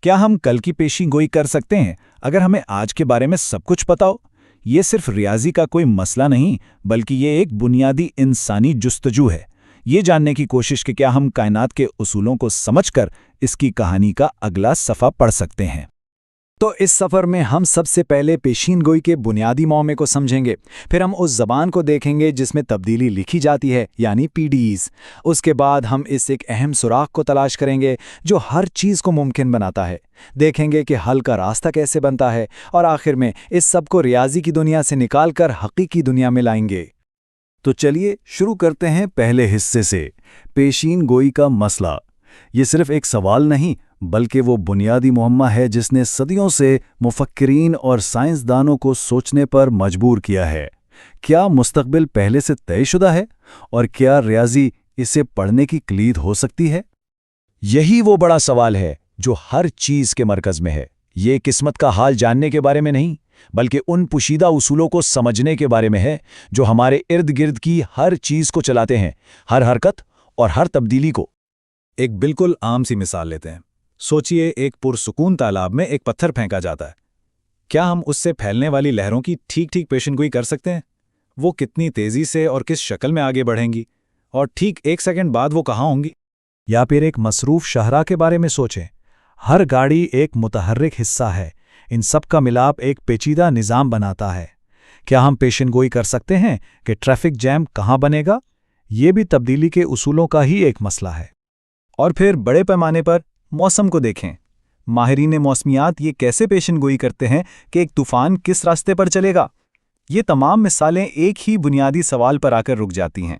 क्या हम कल की पेशी गोई कर सकते हैं अगर हमें आज के बारे में सब कुछ पता हो? ये सिर्फ रियाजी का कोई मसला नहीं, बल्कि ये एक बुनियादी इंसानी जुस्तजू है, ये जानने की कोशिश कि क्या हम कायनात के उसूलों को समझकर इसकी कहानी का अगला सफ़ा पढ़ सकते हैं। तो इस सफ़र में हम सबसे पहले पेशीन गोई के बुनियादी मौमे को समझेंगे, फिर हम उस ज़बान को देखेंगे जिसमें तब्दीली लिखी जाती है, यानी पीडीईज़। उसके बाद हम इस एक अहम सुराख को तलाश करेंगे जो हर चीज़ को मुमकिन बनाता है, देखेंगे कि हल का रास्ता कैसे बनता है, और आखिर में इस सब को रियाजी की दुनिया से निकाल कर हकीकी दुनिया में लाएंगे। तो चलिए शुरू करते हैं पहले हिस्से से, पेशीन गोई का मसला। ये सिर्फ एक सवाल नहीं, बल्कि वो बुनियादी मुहम्मा है जिसने सदियों से मुफक्किरीन और साइंसदानों को सोचने पर मजबूर किया है। क्या मुस्तकबिल पहले से तयशुदा है, और क्या रियाजी इसे पढ़ने की क्लीद हो सकती है? यही वो बड़ा सवाल है जो हर चीज़ के मरकज़ में है। ये किस्मत का हाल जानने के बारे में नहीं, बल्कि उन पुशीदा उसूलों को समझने के बारे में है जो हमारे इर्द गिर्द की हर चीज़ को चलाते हैं, हर हरकत और हर तब्दीली को। एक बिल्कुल आम सी मिसाल लेते हैं। सोचिए, एक पुरसुकून तालाब में एक पत्थर फेंका जाता है। क्या हम उससे फैलने वाली लहरों की ठीक ठीक पेशेनगोई कर सकते हैं? वो कितनी तेज़ी से और किस शक्ल में आगे बढ़ेंगी, और ठीक 1 सेकंड बाद वो कहाँ होंगी? या फिर एक मसरूफ़ शहरा के बारे में सोचें। हर गाड़ी एक मुतहर्रिक हिस्सा है, इन सब का मिलाप एक पेचीदा निज़ाम बनाता है। क्या हम पेशेनगोई कर सकते हैं कि ट्रैफिक जैम कहाँ बनेगा? ये भी तब्दीली के उसूलों का ही एक मसला है। और फिर बड़े पैमाने पर मौसम को देखें। माहिरीन मौसमियात ये कैसे पेशेनगोई करते हैं कि एक तूफ़ान किस रास्ते पर चलेगा? ये तमाम मिसालें एक ही बुनियादी सवाल पर आकर रुक जाती हैं।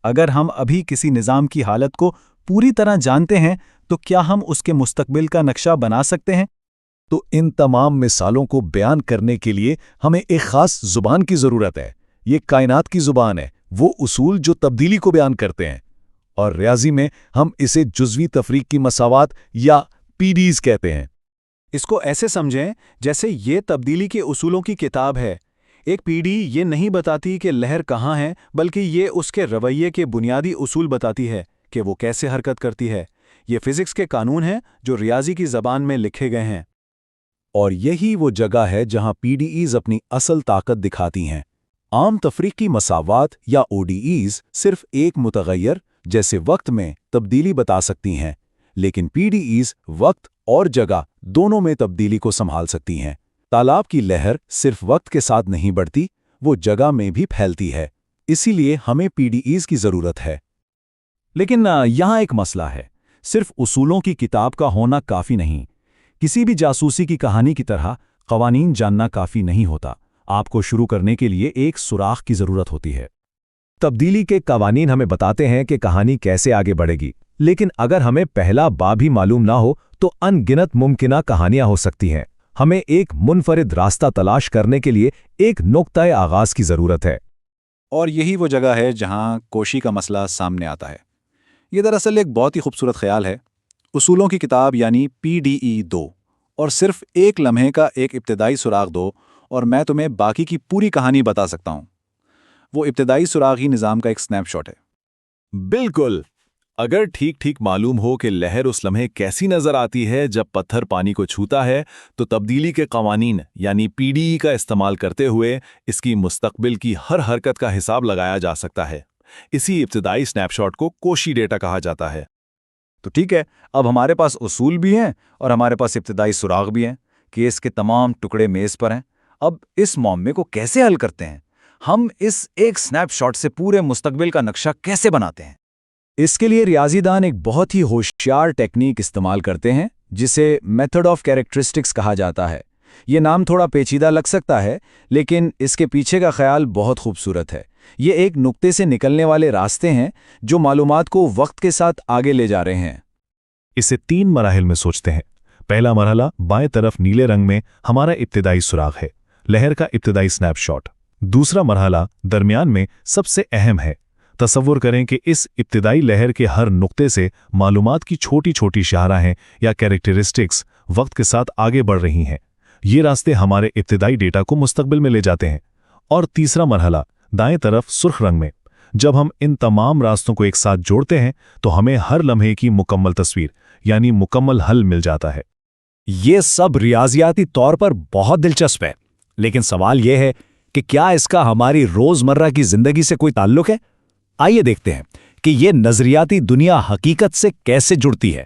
अगर हम अभी किसी निज़ाम की हालत को पूरी तरह जानते हैं, तो क्या हम उसके मुस्तकबिल का नक्शा बना सकते हैं? तो इन तमाम मिसालों को बयान करने के लिए हमें एक ख़ास ज़ुबान की ज़रूरत है। ये कायनात की ज़ुबान है, वो उसूल जो तब्दीली को बयान करते हैं। और रियाजी में हम इसे जुज़वी तफरीक की मसावात या पीडीज़ कहते हैं। इसको ऐसे समझें जैसे ये तब्दीली के उसूलों की किताब है। एक पीडी ये नहीं बताती कि लहर कहाँ है, बल्कि ये उसके रवैये के बुनियादी उसूल बताती है कि वो कैसे हरकत करती है। ये फिज़िक्स के कानून हैं जो रियाजी की ज़बान में लिखे गए हैं। और यही वो जगह है जहां पीडीईज़ अपनी असल ताकत दिखाती हैं। आम तफरीकी मसावात या ओडीईज़ सिर्फ एक मुतगय्यर जैसे वक्त में तब्दीली बता सकती हैं, लेकिन पीडीईज़ वक्त और जगह दोनों में तब्दीली को संभाल सकती हैं। तालाब की लहर सिर्फ वक्त के साथ नहीं बढ़ती, वो जगह में भी फैलती है। इसीलिए हमें पीडीईज़ की ज़रूरत है। लेकिन यहाँ एक मसला है। सिर्फ उसूलों की किताब का होना काफ़ी नहीं। किसी भी जासूसी की कहानी की तरह कवानीन जानना काफ़ी नहीं होता। आपको शुरू करने के लिए एक सुराख की ज़रूरत होती है। तब्दीली के कवानीन हमें बताते हैं कि कहानी कैसे आगे बढ़ेगी, लेकिन अगर हमें पहला बा भी मालूम ना हो तो अनगिनत मुमकिना कहानियां हो सकती हैं। हमें एक मुनफरिद रास्ता तलाश करने के लिए एक नुक्ता-ए आगाज़ की ज़रूरत है। और यही वो जगह है जहां कोशी का मसला सामने आता है। ये दरअसल एक बहुत ही खूबसूरत ख्याल है। उसूलों की किताब यानी पीडीई दो, और सिर्फ एक लम्हे का एक इब्तिदाई सुराग दो, और मैं तुम्हें बाकी की पूरी कहानी बता सकता हूं। वो इब्तिदाई सुराग ही निज़ाम का एक स्नैपशॉट है। बिल्कुल। अगर ठीक ठीक मालूम हो कि लहर उस लम्हे कैसी नजर आती है जब पत्थर पानी को छूता है, तो तब्दीली के कवानीन यानी पीडीई का इस्तेमाल करते हुए इसकी मुस्तकबिल की हर हरकत का हिसाब लगाया जा सकता है। इसी इब्तिदाई स्नैपशॉट को कोशी डेटा कहा जाता है। तो ठीक है, अब हमारे पास उसूल भी हैं और हमारे पास इब्तिदाई सुराग भी हैं। केस के तमाम टुकड़े मेज़ पर हैं। अब इस मामले को कैसे हल करते हैं? हम इस एक स्नैपशॉट से पूरे मुस्तकबिल का नक्शा कैसे बनाते हैं? इसके लिए रियाजीदान एक बहुत ही होशियार टेक्निक इस्तेमाल करते हैं जिसे मेथड ऑफ कैरेक्टरिस्टिक्स कहा जाता है। ये नाम थोड़ा पेचीदा लग सकता है, लेकिन इसके पीछे का ख्याल बहुत खूबसूरत है। ये एक नुक्ते से निकलने वाले रास्ते हैं जो मालूमात को वक्त के साथ आगे ले जा रहे हैं। इसे 3 मराहिल में सोचते हैं। पहला मरहला बाएं तरफ नीले रंग में हमारा इब्तिदाई सुराग है, लहर का इब्तिदाई स्नैपशॉट। दूसरा मरहला दरमियान में सबसे अहम है। तसव्वुर करें कि इस इब्तिदाई लहर के हर नुक्ते से मालूमात की छोटी छोटी शाहराहें या कैरेक्टरिस्टिक्स वक्त के साथ आगे बढ़ रही हैं। ये रास्ते हमारे इब्तिदाई डेटा को मुस्तकबिल में ले जाते हैं। और तीसरा मरहला दाएं तरफ सुर्ख रंग में। जब हम इन तमाम रास्तों को एक साथ जोड़ते हैं तो हमें हर लम्हे की मुकम्मल तस्वीर यानी मुकम्मल हल मिल जाता है। یہ سب ریاضیاتی طور پر بہت دلچسپ ہے، لیکن سوال یہ ہے کہ کیا اس کا ہماری روزمرہ کی زندگی سے کوئی تعلق ہے؟ آئیے دیکھتے ہیں کہ یہ نظریاتی دنیا حقیقت سے کیسے جڑتی ہے۔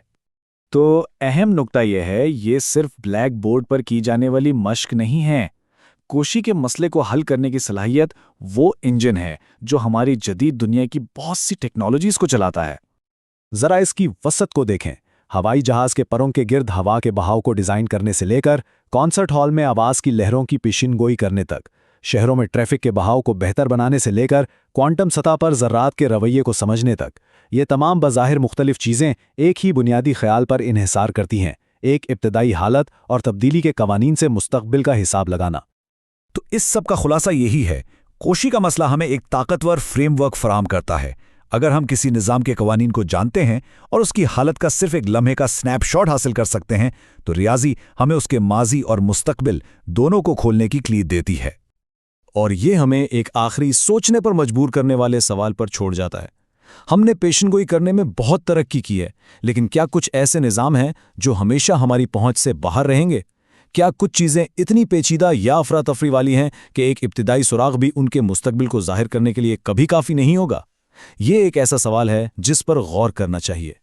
تو اہم نکتہ یہ ہے، یہ صرف بلیک بورڈ پر کی جانے والی مشق نہیں ہے۔ کوشی کے مسئلے کو حل کرنے کی صلاحیت وہ انجن ہے جو ہماری جدید دنیا کی بہت سی ٹیکنالوجیز کو چلاتا ہے۔ ذرا اس کی وسعت کو دیکھیں۔ ہوائی جہاز کے پروں کے گرد ہوا کے بہاؤ کو ڈیزائن کرنے سے لے کر کانسرٹ ہال میں آواز کی لہروں کی پیشین گوئی کرنے تک، شہروں میں ٹریفک کے بہاؤ کو بہتر بنانے سے لے کر کوانٹم سطح پر ذرات کے رویے کو سمجھنے تک، یہ تمام بظاہر مختلف چیزیں ایک ہی بنیادی خیال پر انحصار کرتی ہیں: ایک ابتدائی حالت اور تبدیلی کے قوانین سے مستقبل کا حساب لگانا۔ تو اس سب کا خلاصہ یہی ہے، کوشی کا مسئلہ ہمیں ایک طاقتور فریم ورک فراہم کرتا ہے۔ اگر ہم کسی نظام کے قوانین کو جانتے ہیں اور اس کی حالت کا صرف ایک لمحے کا سنیپ شاٹ حاصل کر سکتے ہیں، تو ریاضی ہمیں اس کے ماضی اور مستقبل دونوں کو کھولنے کی کلید دیتی ہے۔ اور یہ ہمیں ایک آخری سوچنے پر مجبور کرنے والے سوال پر چھوڑ جاتا ہے۔ ہم نے پیشن گوئی کرنے میں بہت ترقی کی ہے، لیکن کیا کچھ ایسے نظام ہیں جو ہمیشہ ہماری پہنچ سے باہر رہیں گے؟ کیا کچھ چیزیں اتنی پیچیدہ یا افراتفری والی ہیں کہ ایک ابتدائی سراغ بھی ان کے مستقبل کو ظاہر کرنے کے لیے کبھی کافی نہیں ہوگا؟ یہ ایک ایسا سوال ہے جس پر غور کرنا چاہیے۔